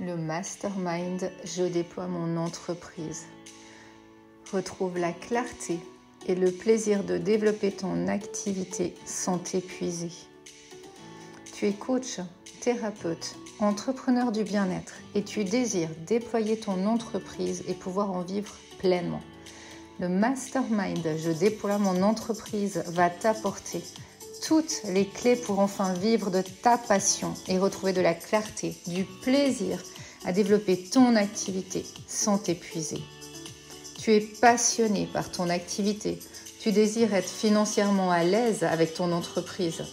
Le mastermind, je déploie mon entreprise. Retrouve la clarté et le plaisir de développer ton activité sans t'épuiser. Tu es coach, thérapeute, entrepreneur du bien-être et tu désires déployer ton entreprise et pouvoir en vivre pleinement. Le mastermind, je déploie mon entreprise, va t'apporter toutes les clés pour enfin vivre de ta passion et retrouver de la clarté, du plaisir à développer ton activité sans t'épuiser. Tu es passionné par ton activité, tu désires être financièrement à l'aise avec ton entreprise.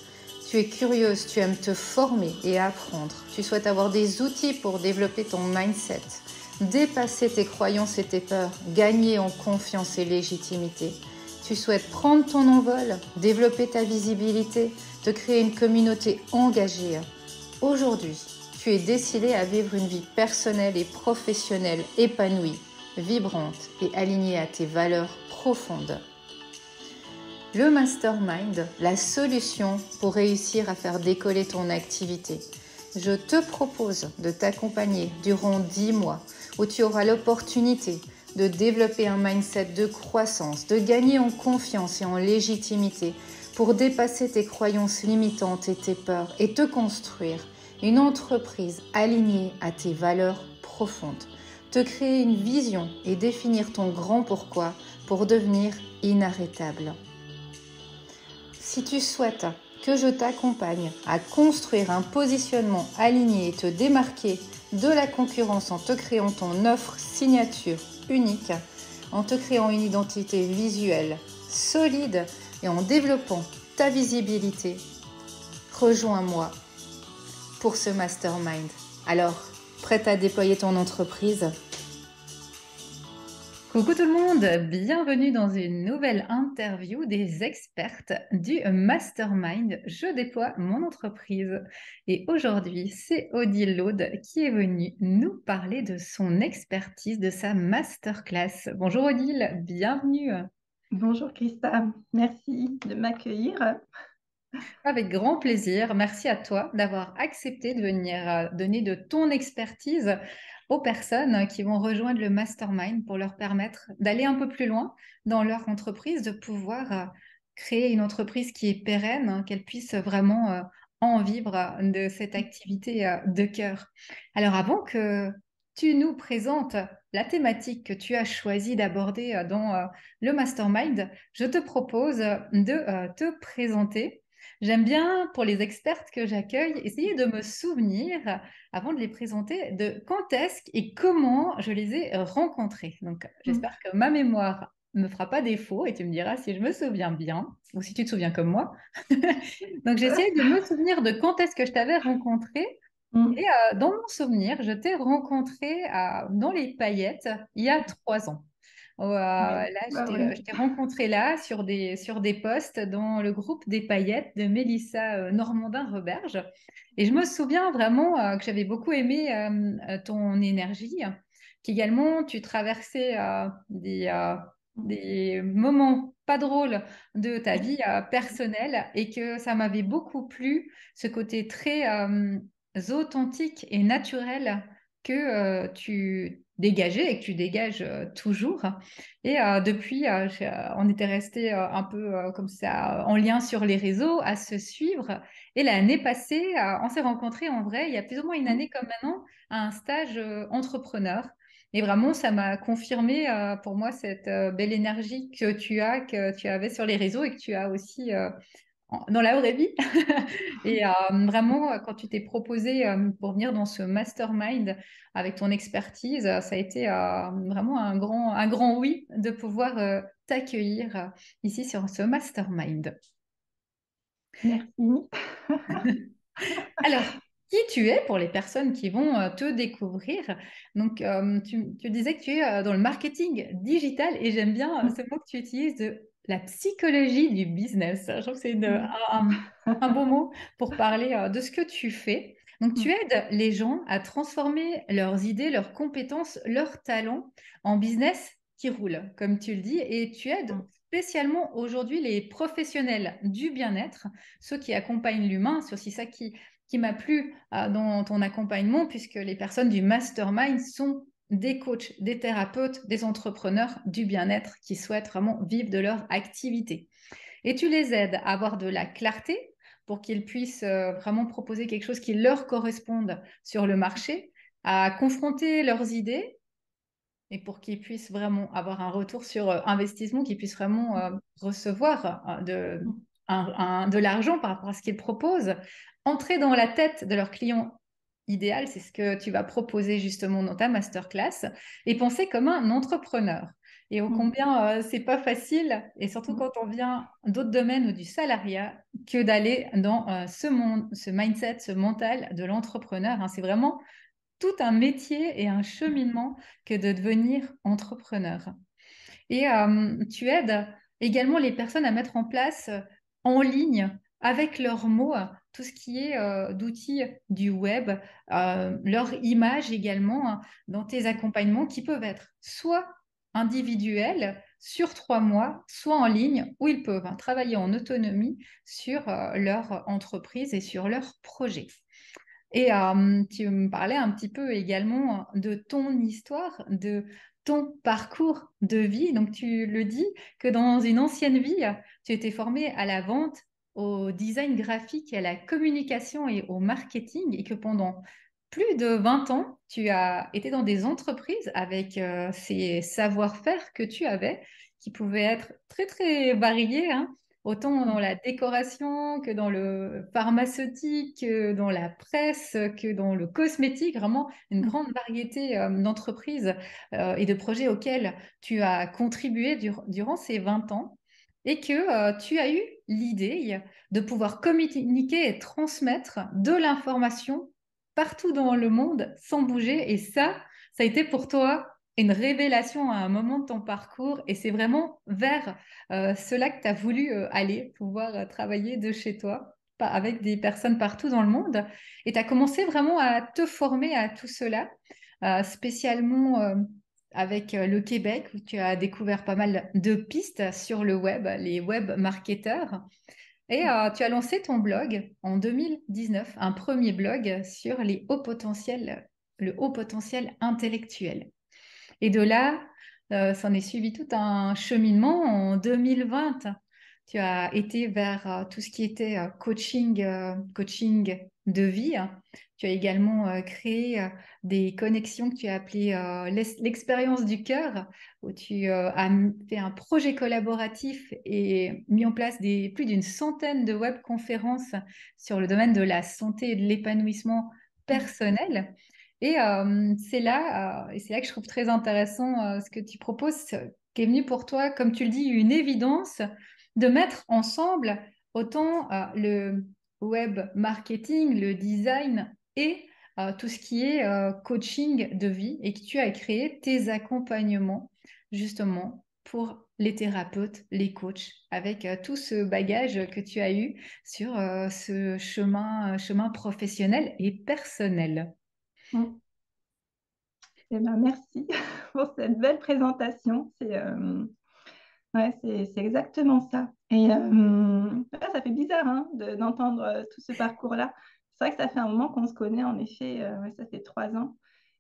Tu es curieuse, tu aimes te former et apprendre. Tu souhaites avoir des outils pour développer ton mindset, dépasser tes croyances et tes peurs, gagner en confiance et légitimité. Tu souhaites prendre ton envol, développer ta visibilité, te créer une communauté engagée. Aujourd'hui, tu es décidé à vivre une vie personnelle et professionnelle épanouie, vibrante et alignée à tes valeurs profondes. Le mastermind, la solution pour réussir à faire décoller ton activité. Je te propose de t'accompagner durant 10 mois où tu auras l'opportunité de développer un mindset de croissance, de gagner en confiance et en légitimité pour dépasser tes croyances limitantes et tes peurs et te construire une entreprise alignée à tes valeurs profondes. Te créer une vision et définir ton grand pourquoi pour devenir inarrêtable. Si tu souhaites que je t'accompagne à construire un positionnement aligné et te démarquer de la concurrence en te créant ton offre signature unique, en te créant une identité visuelle solide et en développant ta visibilité, rejoins-moi pour ce mastermind. Alors, prête à déployer ton entreprise ? Coucou tout le monde, bienvenue dans une nouvelle interview des expertes du Mastermind. Je déploie mon entreprise et aujourd'hui c'est Odile Laude qui est venue nous parler de son expertise, de sa masterclass. Bonjour Odile, bienvenue. Bonjour Christa, merci de m'accueillir. Avec grand plaisir. Merci à toi d'avoir accepté de venir donner de ton expertise aux personnes qui vont rejoindre le mastermind pour leur permettre d'aller un peu plus loin dans leur entreprise, de pouvoir créer une entreprise qui est pérenne, hein, qu'elles puissent vraiment en vivre de cette activité de cœur. Alors avant que tu nous présentes la thématique que tu as choisi d'aborder dans le mastermind, je te propose de te présenter. J'aime bien, pour les expertes que j'accueille, essayer de me souvenir, avant de les présenter, de quand est-ce et comment je les ai rencontrées. Donc, j'espère que ma mémoire ne me fera pas défaut et tu me diras si je me souviens bien ou si tu te souviens comme moi. Donc, j'ai essayé de me souvenir de quand est-ce que je t'avais rencontré. Et dans mon souvenir, je t'ai rencontré dans les paillettes il y a 3 ans. Oui, Là, bah oui. je t'ai rencontré là sur des posts dans le groupe des paillettes de Mélissa Normandin-Roberge. Et je me souviens vraiment que j'avais beaucoup aimé ton énergie, qu'également tu traversais des moments pas drôles de ta vie personnelle et que ça m'avait beaucoup plu, ce côté très authentique et naturel que tu dégageais et que tu dégages toujours. Et depuis, on était resté un peu comme ça en lien sur les réseaux à se suivre. Et l'année passée, on s'est rencontrés en vrai, il y a plus ou moins une année comme maintenant, à un stage entrepreneur. Et vraiment, ça m'a confirmé pour moi cette belle énergie que tu avais sur les réseaux et que tu as aussi dans la vraie vie. Et vraiment, quand tu t'es proposé pour venir dans ce mastermind avec ton expertise, ça a été vraiment un grand oui de pouvoir t'accueillir ici sur ce mastermind. Merci. Alors, qui tu es pour les personnes qui vont te découvrir? Donc, tu disais que tu es dans le marketing digital et j'aime bien ce mot que tu utilises de la psychologie du business. Je trouve que c'est un beau mot pour parler de ce que tu fais. Donc, tu aides les gens à transformer leurs idées, leurs compétences, leurs talents en business qui roule, comme tu le dis, et tu aides spécialement aujourd'hui les professionnels du bien-être, ceux qui accompagnent l'humain. C'est aussi ça qui qui m'a plu dans ton accompagnement, puisque les personnes du mastermind sont des coachs, des thérapeutes, des entrepreneurs du bien-être qui souhaitent vraiment vivre de leur activité. Et tu les aides à avoir de la clarté pour qu'ils puissent vraiment proposer quelque chose qui leur corresponde sur le marché, à confronter leurs idées et pour qu'ils puissent vraiment avoir un retour sur investissement, qu'ils puissent vraiment recevoir de l'argent par rapport à ce qu'ils proposent, entrer dans la tête de leur client idéal, c'est ce que tu vas proposer justement dans ta masterclass, et penser comme un entrepreneur. Et ô Mm. combien c'est pas facile, et surtout Mm. quand on vient d'autres domaines ou du salariat, que d'aller dans ce monde, ce mindset, ce mental de l'entrepreneur. Hein. C'est vraiment tout un métier et un cheminement que de devenir entrepreneur. Et tu aides également les personnes à mettre en place en ligne, avec leurs mots, tout ce qui est d'outils du web, leur image également, hein, dans tes accompagnements qui peuvent être soit individuels sur 3 mois, soit en ligne, où ils peuvent travailler en autonomie sur leur entreprise et sur leur projet. Et tu me parlais un petit peu également de ton histoire, de ton parcours de vie. Donc, tu le dis que dans une ancienne vie, tu étais formée à la vente, au design graphique, à la communication et au marketing, et que pendant plus de 20 ans, tu as été dans des entreprises avec ces savoir-faire que tu avais, qui pouvaient être très, très variés, hein, autant dans la décoration que dans le pharmaceutique, que dans la presse, que dans le cosmétique, vraiment une grande variété d'entreprises et de projets auxquels tu as contribué durant ces 20 ans et que tu as eu l'idée de pouvoir communiquer et transmettre de l'information partout dans le monde sans bouger. Et ça a été pour toi une révélation à un moment de ton parcours et c'est vraiment vers cela que tu as voulu aller, pouvoir travailler de chez toi, avec des personnes partout dans le monde. Et tu as commencé vraiment à te former à tout cela, spécialement avec le Québec, où tu as découvert pas mal de pistes sur le web, les web marketeurs. Et tu as lancé ton blog en 2019, un premier blog sur les hauts potentiels, le haut potentiel intellectuel. Et de là, s'en est suivi tout un cheminement en 2020. Tu as été vers tout ce qui était coaching de vie. Tu as également créé des connexions que tu as appelées l'expérience du cœur, où tu as fait un projet collaboratif et mis en place plus d'une centaine de webconférences sur le domaine de la santé et de l'épanouissement personnel. Et c'est là que je trouve très intéressant ce que tu proposes, qui est venu pour toi, comme tu le dis, une évidence de mettre ensemble autant le web marketing, le design et tout ce qui est coaching de vie et que tu as créé tes accompagnements justement pour les thérapeutes, les coachs, avec tout ce bagage que tu as eu sur ce chemin professionnel et personnel. Mm. Eh ben, merci pour cette belle présentation. C'est exactement ça. Et ça fait bizarre hein, d'entendre tout ce parcours-là. C'est vrai que ça fait un moment qu'on se connaît, en effet, ouais, ça fait 3 ans.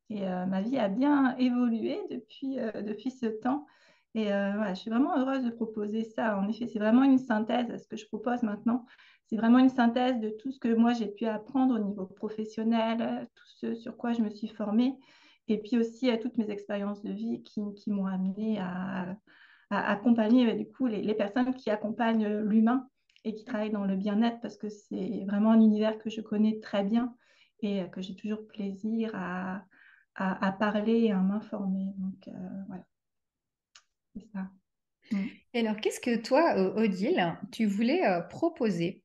Et ma vie a bien évolué depuis ce temps. Et voilà, je suis vraiment heureuse de proposer ça. En effet, c'est vraiment une synthèse. Ce que je propose maintenant, c'est vraiment une synthèse de tout ce que moi j'ai pu apprendre au niveau professionnel, tout ce sur quoi je me suis formée, et puis aussi toutes mes expériences de vie qui m'ont amenée à accompagner du coup les personnes qui accompagnent l'humain et qui travaillent dans le bien-être parce que c'est vraiment un univers que je connais très bien et que j'ai toujours plaisir à parler et à m'informer. Donc voilà, c'est ça. Mm. Et alors, qu'est-ce que toi, Odile, tu voulais proposer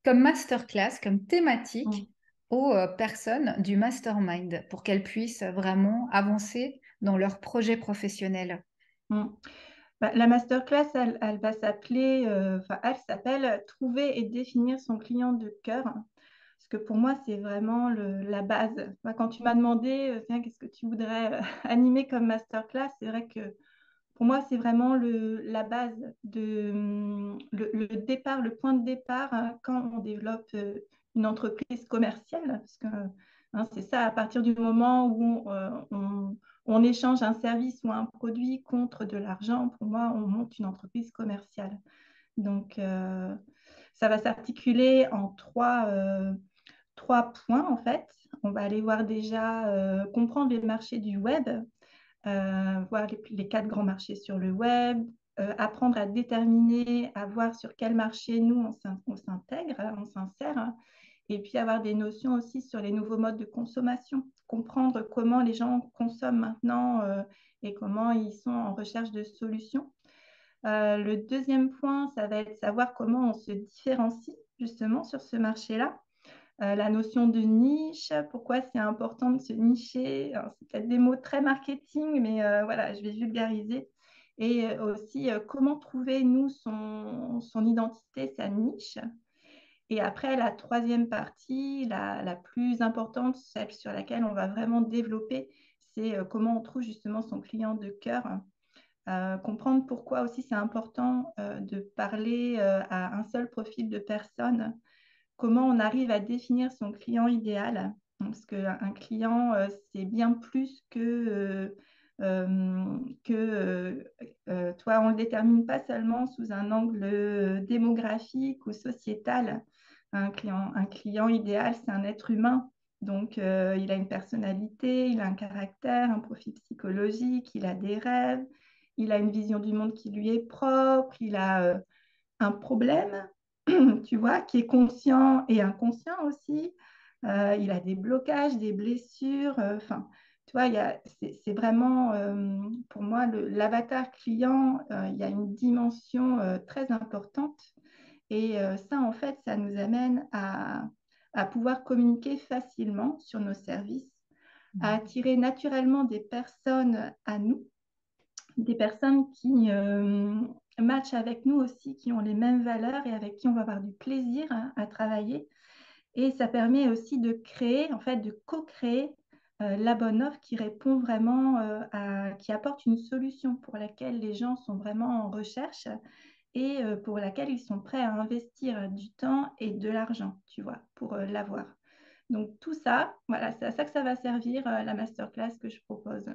comme masterclass, comme thématique Mm. aux personnes du mastermind pour qu'elles puissent vraiment avancer dans leur projet professionnel? Mm. Bah, la masterclass, elle va s'appeler, enfin, elle s'appelle Trouver et définir son client de cœur. Parce que pour moi, c'est vraiment la base. Enfin, quand tu m'as demandé, tiens, qu'est-ce que tu voudrais animer comme masterclass, c'est vrai que pour moi, c'est vraiment la base le départ, le point de départ hein, quand on développe une entreprise commerciale, parce que hein, c'est ça, à partir du moment où on échange un service ou un produit contre de l'argent, pour moi, on monte une entreprise commerciale. Donc, ça va s'articuler en trois points, en fait. On va aller voir déjà comprendre les marchés du web, voir les quatre grands marchés sur le web, apprendre à déterminer, à voir sur quel marché nous, on s'intègre, on s'insère, hein, et puis avoir des notions aussi sur les nouveaux modes de consommation, comprendre comment les gens consomment maintenant et comment ils sont en recherche de solutions. Le deuxième point, ça va être savoir comment on se différencie justement sur ce marché-là. La notion de niche, pourquoi c'est important de se nicher. C'est peut-être des mots très marketing, mais voilà, je vais vulgariser. Et aussi, comment trouver, nous, son identité, sa niche. Et après, la troisième partie, la plus importante, celle sur laquelle on va vraiment développer, c'est comment on trouve justement son client de cœur. Comprendre pourquoi aussi c'est important de parler à un seul profil de personne, comment on arrive à définir son client idéal. Parce qu'un client, c'est bien plus toi, on ne le détermine pas seulement sous un angle démographique ou sociétal. Un client idéal, c'est un être humain. Donc, il a une personnalité, il a un caractère, un profil psychologique, il a des rêves, il a une vision du monde qui lui est propre, il a un problème, tu vois, qui est conscient et inconscient aussi. Il a des blocages, des blessures. Enfin, tu vois, c'est vraiment, pour moi, l'avatar client, il y a une dimension très importante. Et ça, en fait, ça nous amène à pouvoir communiquer facilement sur nos services, à attirer naturellement des personnes à nous, des personnes qui matchent avec nous aussi, qui ont les mêmes valeurs et avec qui on va avoir du plaisir à travailler. Et ça permet aussi de créer, en fait, de co-créer la bonne offre qui répond vraiment qui apporte une solution pour laquelle les gens sont vraiment en recherche et pour laquelle ils sont prêts à investir du temps et de l'argent, tu vois, pour l'avoir. Donc tout ça, voilà, c'est à ça que ça va servir la masterclass que je propose.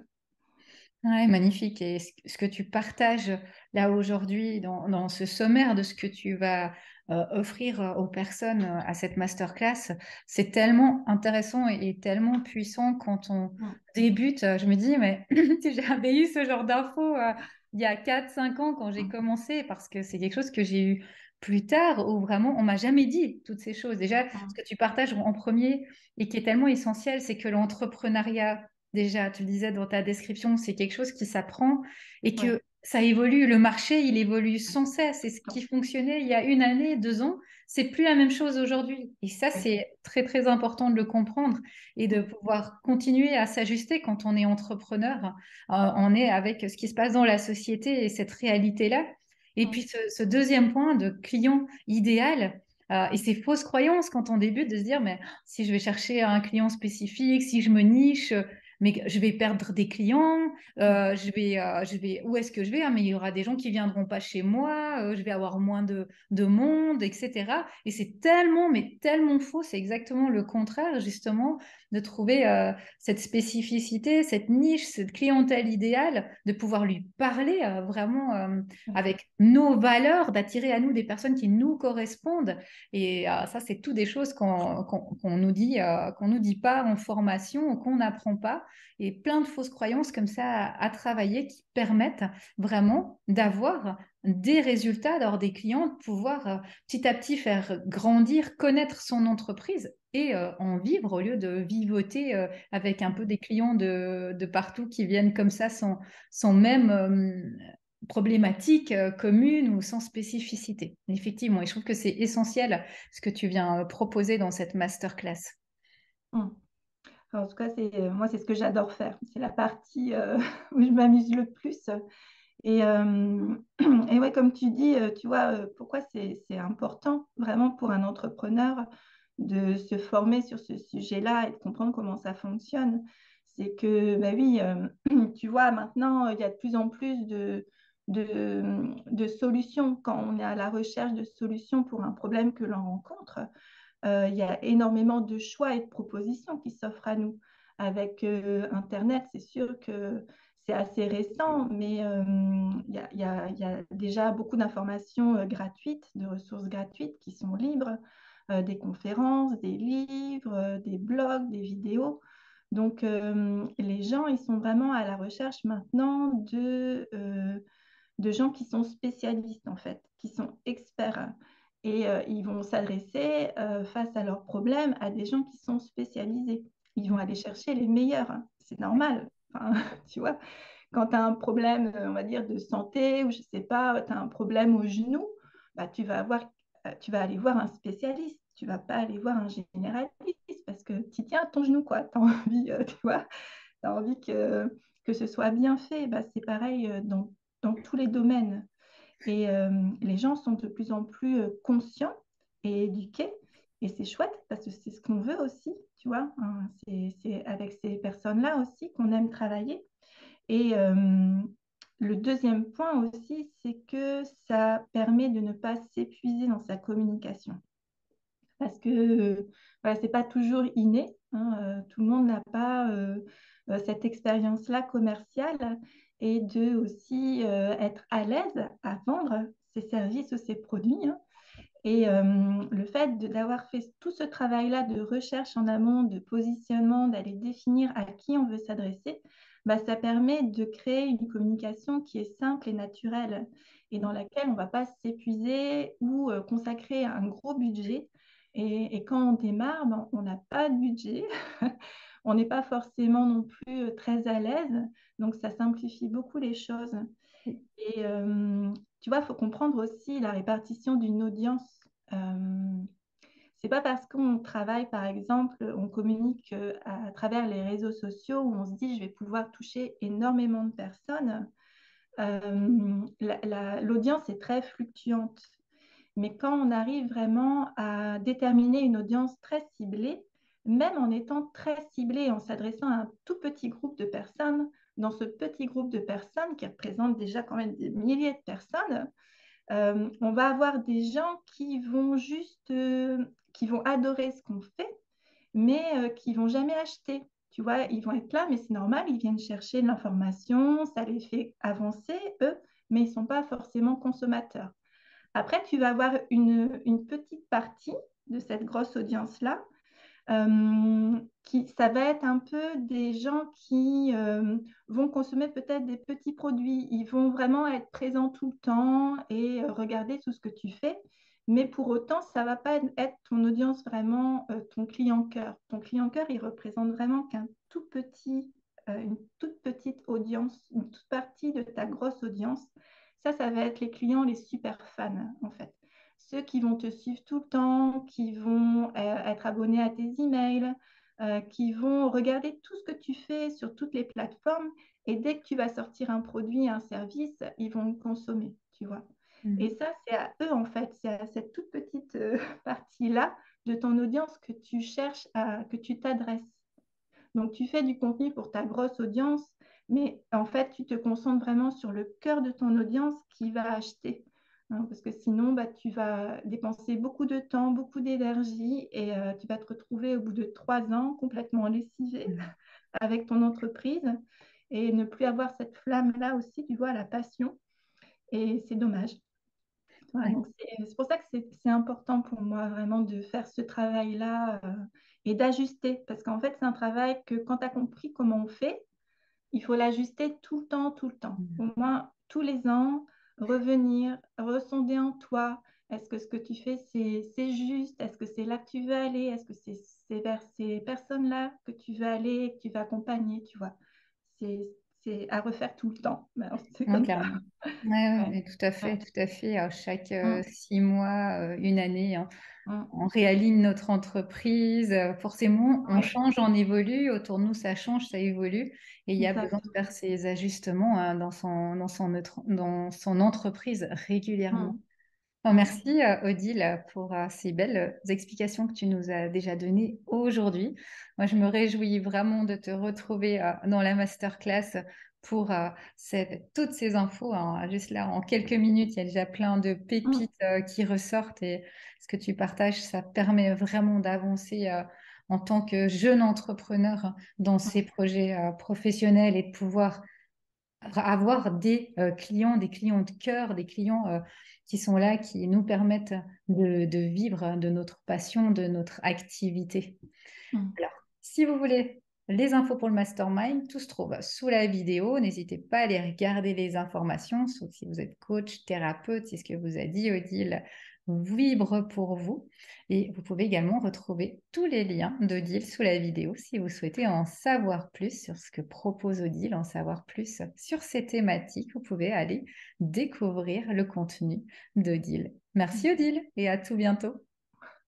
Ouais, magnifique. Et ce que tu partages là aujourd'hui dans ce sommaire de ce que tu vas offrir aux personnes à cette masterclass, c'est tellement intéressant et tellement puissant quand on Mm. débute. Je me dis, mais si j'avais eu ce genre d'infos il y a 4 5 ans quand j'ai Mm. commencé, parce que c'est quelque chose que j'ai eu plus tard où vraiment on m'a jamais dit toutes ces choses. Déjà, ce Mm. que tu partages en premier et qui est tellement essentiel, c'est que l'entrepreneuriat, déjà, tu le disais dans ta description, c'est quelque chose qui s'apprend et Ouais. que ça évolue. Le marché, il évolue sans cesse. Et ce qui fonctionnait il y a 1 année, 2 ans, c'est plus la même chose aujourd'hui. Et ça, Oui. c'est très, très important de le comprendre et de Mm. pouvoir continuer à s'ajuster quand on est entrepreneur. On est avec ce qui se passe dans la société et cette réalité-là. Et puis, Mm. ce deuxième point de client idéal, et ces fausses croyances quand on débute de se dire, mais si je vais chercher un client spécifique, si je me niche, mais je vais perdre des clients, Mm. où est-ce que je vais? Ah, mais il y aura des gens qui viendront pas chez moi, je vais avoir moins de monde, etc. Et c'est tellement, mais tellement faux, c'est exactement le contraire, justement, de trouver cette spécificité, cette niche, cette clientèle idéale, de pouvoir lui parler vraiment avec nos valeurs, d'attirer à nous des personnes qui nous correspondent. Et ça, c'est tout des choses qu'on nous dit pas en formation ou qu'on n'apprend pas, et plein de fausses croyances comme ça à travailler qui permettent vraiment d'avoir des résultats, d'avoir des clients, de pouvoir petit à petit faire grandir, connaître son entreprise et en vivre au lieu de vivoter avec un peu des clients de partout qui viennent comme ça sans même problématique commune ou sans spécificité. Effectivement, et je trouve que c'est essentiel ce que tu viens proposer dans cette masterclass. Mm. En tout cas, moi, c'est ce que j'adore faire. C'est la partie où je m'amuse le plus. Et, et ouais, comme tu dis, tu vois, pourquoi c'est important vraiment pour un entrepreneur de se former sur ce sujet-là et de comprendre comment ça fonctionne. C'est que, bah oui, tu vois, maintenant, il y a de plus en plus de solutions quand on est à la recherche de solutions pour un problème que l'on rencontre. il y a énormément de choix et de propositions qui s'offrent à nous. Avec Internet, c'est sûr que c'est assez récent, mais il y a déjà beaucoup d'informations gratuites, de ressources gratuites qui sont libres, des conférences, des livres, des blogs, des vidéos. Donc, les gens, ils sont vraiment à la recherche maintenant de gens qui sont spécialistes, en fait, qui sont experts. Et ils vont s'adresser face à leurs problèmes à des gens qui sont spécialisés. Ils vont aller chercher les meilleurs. C'est normal. Enfin, tu vois, quand tu as un problème, on va dire, de santé, ou je sais pas, tu as un problème au genou, bah, tu vas aller voir un spécialiste. Tu vas pas aller voir un généraliste parce que tu tiens à ton genou, quoi. Tu as envie, tu vois, tu as envie que ce soit bien fait. Bah, c'est pareil dans tous les domaines. Et les gens sont de plus en plus conscients et éduqués. Et c'est chouette parce que c'est ce qu'on veut aussi, tu vois, hein. C'est avec ces personnes-là aussi qu'on aime travailler. Et le deuxième point aussi, c'est que ça permet de ne pas s'épuiser dans sa communication. Parce que voilà, ce n'est pas toujours inné, hein, tout le monde n'a pas cette expérience-là commerciale et de aussi être à l'aise à vendre ses services ou ses produits, hein. Et le fait d'avoir fait tout ce travail-là de recherche en amont, de positionnement, d'aller définir à qui on veut s'adresser, bah, ça permet de créer une communication qui est simple et naturelle et dans laquelle on ne va pas s'épuiser ou consacrer un gros budget. Et quand on démarre, ben, on n'a pas de budget, on n'est pas forcément non plus très à l'aise, donc ça simplifie beaucoup les choses. Et tu vois, il faut comprendre aussi la répartition d'une audience. Euh, c'est pas parce qu'on travaille, par exemple, on communique à travers les réseaux sociaux où on se dit je vais pouvoir toucher énormément de personnes. L'audience est très fluctuante. Mais quand on arrive vraiment à déterminer une audience très ciblée, même en étant très ciblé, en s'adressant à un tout petit groupe de personnes, dans ce petit groupe de personnes qui représente déjà quand même des milliers de personnes, on va avoir des gens qui vont juste, qui vont adorer ce qu'on fait, mais qui vont jamais acheter. Tu vois, ils vont être là, mais c'est normal, ils viennent chercher de l'information, ça les fait avancer, eux, mais ils ne sont pas forcément consommateurs. Après, tu vas avoir une petite partie de cette grosse audience-là ça va être un peu des gens qui vont consommer peut-être des petits produits. Ils vont vraiment être présents tout le temps et regarder tout ce que tu fais. Mais pour autant, ça ne va pas être ton audience vraiment, ton client cœur. Ton client cœur, il représente vraiment qu'un tout petit, une toute petite audience, une toute partie de ta grosse audience. Ça va être les clients, les super fans, en fait, ceux qui vont te suivre tout le temps, qui vont être abonnés à tes emails, qui vont regarder tout ce que tu fais sur toutes les plateformes. Et dès que tu vas sortir un produit, un service, ils vont le consommer, tu vois. Et Mhm. ça, c'est à eux, en fait, c'est à cette toute petite partie-là de ton audience que tu cherches que tu t'adresses. Donc, tu fais du contenu pour ta grosse audience, mais en fait, tu te concentres vraiment sur le cœur de ton audience qui va acheter, hein, parce que sinon, bah, tu vas dépenser beaucoup de temps, beaucoup d'énergie et tu vas te retrouver au bout de 3 ans complètement lessivé Mhm. avec ton entreprise et ne plus avoir cette flamme-là aussi, tu vois, la passion. Et c'est dommage. Voilà, Ouais. donc c'est pour ça que c'est important pour moi vraiment de faire ce travail-là et d'ajuster. Parce qu'en fait, c'est un travail que quand tu as compris comment on fait, il faut l'ajuster tout le temps, tout le temps. Au Mhm. moins tous les ans, revenir, ressonder en toi. Est-ce que ce que tu fais, c'est juste? Est-ce que c'est là que tu veux aller? Est-ce que c'est vers ces personnes-là que tu veux aller, que tu vas accompagner, tu vois? C'est, c'est à refaire tout le temps. Ben, c'est Ouais, comme ça. clairement. Ouais, ouais, Ouais, mais tout à fait, ouais. tout à fait. Chaque Mm, 6 mois, une année, hein, mm. on réaligne notre entreprise. Forcément, on Ouais, change, on évolue. Autour de nous, ça change, ça évolue. Et il y a besoin de faire exactement. ces ajustements, hein, dans son entreprise régulièrement. Mm, Bon, mm. merci Odile pour ces belles explications que tu nous as déjà données aujourd'hui. Moi, je me réjouis vraiment de te retrouver dans la masterclass pour toutes ces infos, hein. Juste là, en quelques minutes, il y a déjà plein de Mm. pépites qui ressortent et ce que tu partages, ça permet vraiment d'avancer en tant que jeune entrepreneur dans ces projets professionnels et de pouvoir avoir des clients de cœur, des clients qui sont là, qui nous permettent de vivre de notre passion, de notre activité. Mm. Alors, si vous voulez les infos pour le mastermind, tout se trouve sous la vidéo. N'hésitez pas à aller regarder les informations, sauf si vous êtes coach, thérapeute, c'est ce que vous a dit Odile, vibre pour vous. Et vous pouvez également retrouver tous les liens d'Odile sous la vidéo si vous souhaitez en savoir plus sur ce que propose Odile, en savoir plus sur ces thématiques. Vous pouvez aller découvrir le contenu d'Odile. Merci Odile et à tout bientôt.